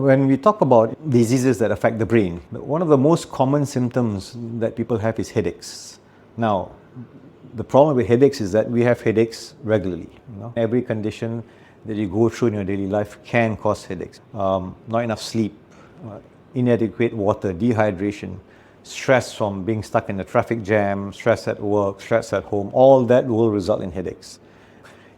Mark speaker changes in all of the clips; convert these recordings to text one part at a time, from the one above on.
Speaker 1: When we talk about diseases that affect the brain, one of the most common symptoms that people have is headaches. Now, the problem with headaches is that we have headaches regularly. Every condition that you go through in your daily life can cause headaches. Not enough sleep, inadequate water, dehydration, stress from being stuck in a traffic jam, stress at work, stress at home, all that will result in headaches.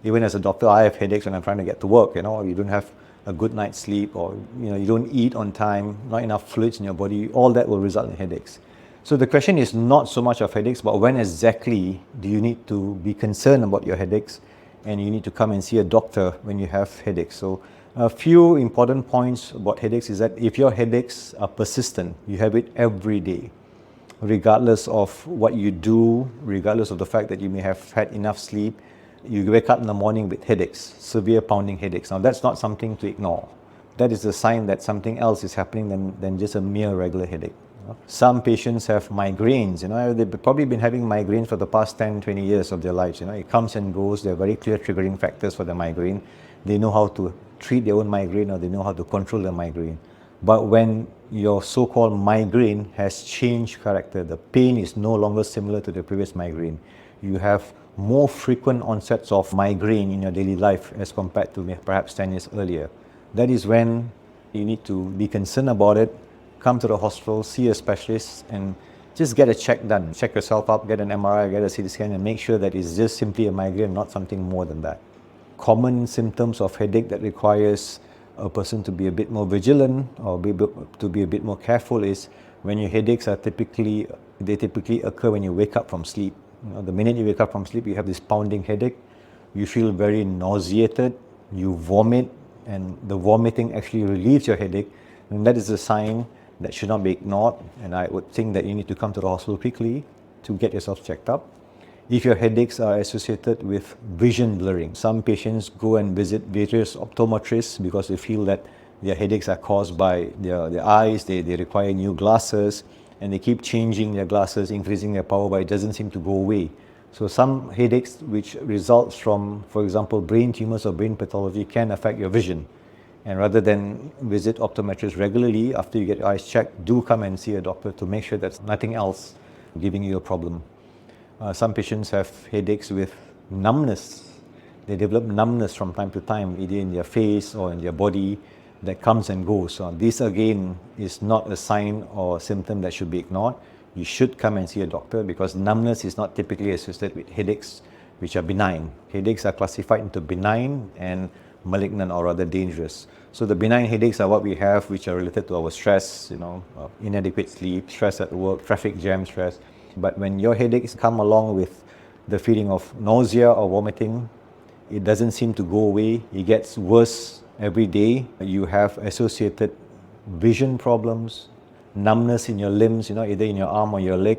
Speaker 1: Even as a doctor, I have headaches when I'm trying to get to work. You don't have a good night's sleep, or you don't eat on time, not enough fluids in your body, all that will result in headaches. So the question is not so much of headaches, but when exactly do you need to be concerned about your headaches, and you need to come and see a doctor when you have headaches. So a few important points about headaches is that if your headaches are persistent, you have it every day, regardless of what you do, regardless of the fact that you may have had enough sleep, you wake up in the morning with headaches, severe pounding headaches. Now that's not something to ignore. That is a sign that something else is happening than just a mere regular headache. Some patients have migraines. They've probably been having migraines for the past 10, 20 years of their lives. It comes and goes. There are very clear triggering factors for the migraine. They know how to treat their own migraine, or they know how to control the migraine. But when your so-called migraine has changed character, the pain is no longer similar to the previous migraine, you have more frequent onsets of migraine in your daily life as compared to perhaps 10 years earlier. That is when you need to be concerned about it, come to the hospital, see a specialist, and just get a check done. Check yourself up, get an MRI, get a CT scan, and make sure that it's just simply a migraine, not something more than that. Common symptoms of headache that requires a person to be a bit more vigilant or to be a bit more careful is when your headaches are typically occur when you wake up from sleep. The minute you wake up from sleep, you have this pounding headache, you feel very nauseated, you vomit, and the vomiting actually relieves your headache, and that is a sign that should not be ignored, and I would think that you need to come to the hospital quickly to get yourself checked up. If your headaches are associated with vision blurring, some patients go and visit various optometrists because they feel that their headaches are caused by their eyes, they require new glasses, and they keep changing their glasses, increasing their power, but it doesn't seem to go away. So some headaches which results from, for example, brain tumors or brain pathology can affect your vision. And rather than visit optometrists regularly after you get your eyes checked, do come and see a doctor to make sure that's nothing else giving you a problem. Some patients have headaches with numbness. They develop numbness from time to time, either in their face or in their body, that comes and goes. So this again is not a sign or symptom that should be ignored. You should come and see a doctor because numbness is not typically associated with headaches which are benign. Headaches are classified into benign and malignant, or rather dangerous. So the benign headaches are what we have, which are related to our stress, inadequate sleep, stress at work, traffic jam stress. But when your headaches come along with the feeling of nausea or vomiting, it doesn't seem to go away. It gets worse every day. You have associated vision problems, numbness in your limbs, either in your arm or your leg.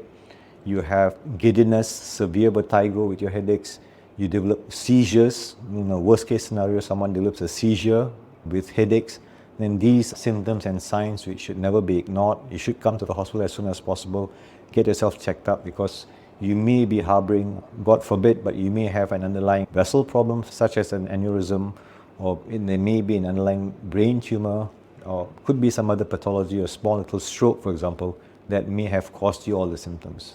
Speaker 1: You have giddiness, severe vertigo with your headaches. You develop seizures. Worst case scenario, someone develops a seizure with headaches. Then these symptoms and signs which should never be ignored. You should come to the hospital as soon as possible. Get yourself checked up because you may be harboring, God forbid, but you may have an underlying vessel problem such as an aneurysm, or there may be an underlying brain tumor, or could be some other pathology, a small little stroke, for example, that may have caused you all the symptoms.